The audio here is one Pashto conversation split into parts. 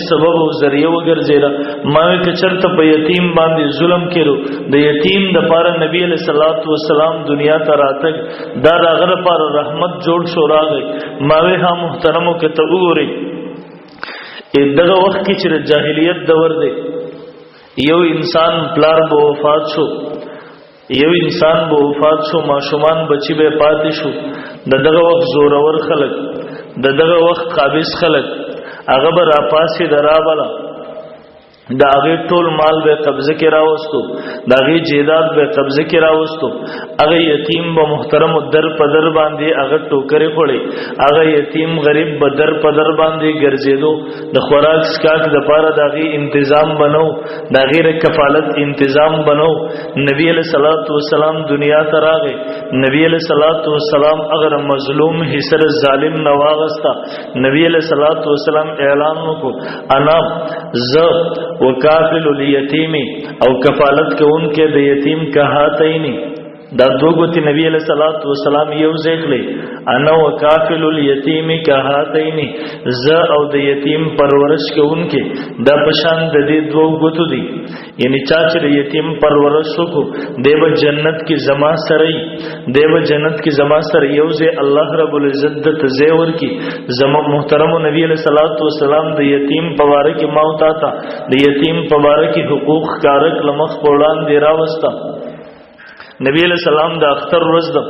سبب او ذریعہ وګرځیدا ما وی کچرته په یتیم باندې ظلم کړو د یتیم د پاره نبی علیہ الصلوۃ والسلام دنیا ته راتګ دا دغه لپاره رحمت جوړ شو راغی ما وی ها محترمو کې ته وګورئ دغه وخت کې چې جاهلیت دور دی یو انسان پلار به وفات شو ماشومان بچی به پاتې شو دغه وخت زورور خلک دغه وخت قابض خلک هغه به را پاسې درابله دا هغه ټول مال به قبضه کې راوستو دا هغه جیداد به قبضه کې راوستو هغه یتیم به محترم در په در باندې هغه ټوکرې خوري هغه یتیم غریب به در په در باندې ګرځېدو د خوراک سکاک د پاره دا هغه تنظیم بنو دا غیر کفالت تنظیم بنو نبی علیہ الصلوۃ والسلام دنیا ته راغی نبی علیہ الصلوۃ والسلام اگر مظلوم حسر ظالم نواغستا نبی علیہ الصلوۃ والسلام اعلان وکړ انا ز وکافل الیتیم او کفالت کے ان کے د یتیم کا ہاتینی دا دو گوتی نبی علیہ الصلوۃ والسلام یو ذکر انا وکافل الیتیم کا ہاتینی ز او د یتیم پرورش کے ان کے دا پشان د دې دو گوتو دی یعنی چاچ د یتیم پرورش کو دیو جنت کی زما سرئی دیو جنت کی زما سر یو ز اللہ رب العزت زیور کی زما محترم نبی علیہ الصلوۃ والسلام د یتیم پوارک موت آتا د یتیم پوارک حقوق کارک لمخ پوڑان دی راوستا نبی علیہ السلام دا اختر روز دا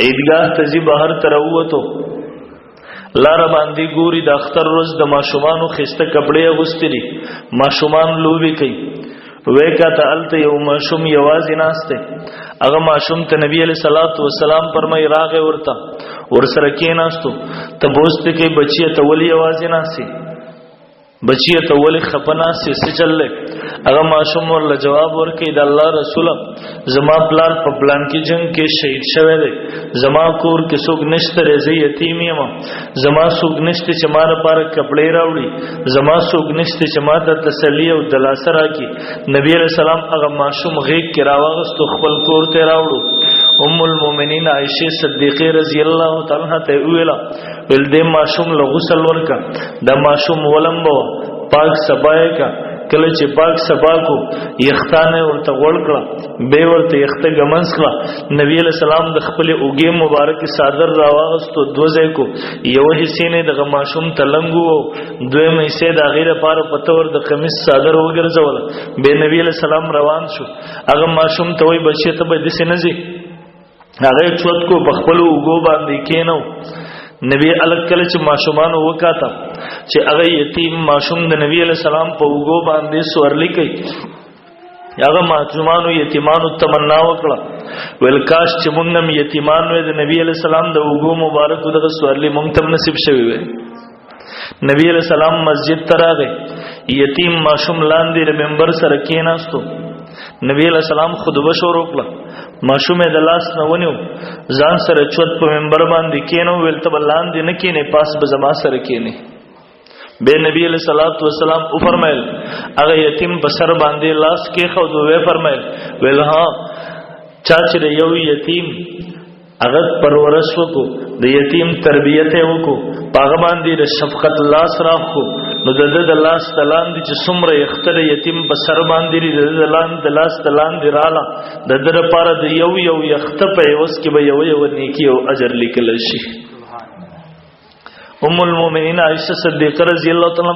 عیدگاہ تزی بہر تروتو لار باندې ګوري د اختر روز د ماشومانو خسته کپڑے اغوستي دي ماشومان لوبي کوي وې کاته الته یو ماشوم یوازې ناشته هغه ماشوم ته نبی علیہ الصلوۃ والسلام فرمای راغه ورته ورسره کې ناشتو ته بوسته کې بچی ته ولي یوازې ناشي بچی ته ولي خپنا سي چللې هغه ماشوم ورله جواب ورکړي د الله رسول زما پلار په پلان کې جنگ کې شهید شوی دی زما کور کې څوک نشته رزي یتیم یم زما څوک نشته چې ما لپاره کپڑے راوړي زما څوک نشته چې ما ته تسلی او دلاسه راکړي نبی رسول الله هغه ماشوم غیږ کې راوغستو خپل کور ته راوړو ام المؤمنین عائشہ صدیقہ رضی اللہ تعالی عنها ته ویلا ول دې ماشوم له غسل ورکا د ماشوم ولمبو پاک صفای کا کله چې پاک صفا کو یختانه ورته ورکړه به ورته یخته ګمنس کړه نبی علیہ السلام د خپل اوګې مبارک صادر راوغستو دوزه کو یو حصے نه د ماشوم تلنګو دویم حصے د غیره پار پتور د قمیص صادر وګرځول به نبی علیہ السلام روان شو هغه ماشوم ته وای بچی ته به دسه نه زی هغه چوت کو بخپل اوګو باندې کینو نبی الګ کله چې ماشومان وکاته چې هغه یتیم ماشوم د نبی علیہ السلام په وګو باندې سورلی کوي هغه ماشومان یتیمانو تمنا وکړه ول کاش چې مونږ هم یتیمان وې د نبی علیہ السلام د وګو مبارک دغه سورلی مونږ ته نصیب شوی وي نبی علیہ السلام مسجد ته راغی یتیم ماشوم لاندې منبر سره کېناستو نبی علیہ السلام خطبه شروع کړه ماشوم د لاس نه ونیو ځان سره چوت په منبر باندې کېنو ویل ته لاندې نه کېنه پاس به زما سره کېنه به نبی علیہ الصلوۃ والسلام او فرمایل هغه یتیم په سر باندې لاس کې خو دوی فرمایل ویل ها چاچ یو یتیم هغه پرورش وکړو د یتیم تربیت وکړو هغه باندې د شفقت لاس راخو نو د لاس تلان دي چې څومره یختر یتیم په سر باندې د لاس تلان دی رااله د در لپاره د یو یخت په اوس کې به یو نیکی او اجر لیکل شي ام المؤمنین عائشہ صدیقہ رضی اللہ تعالی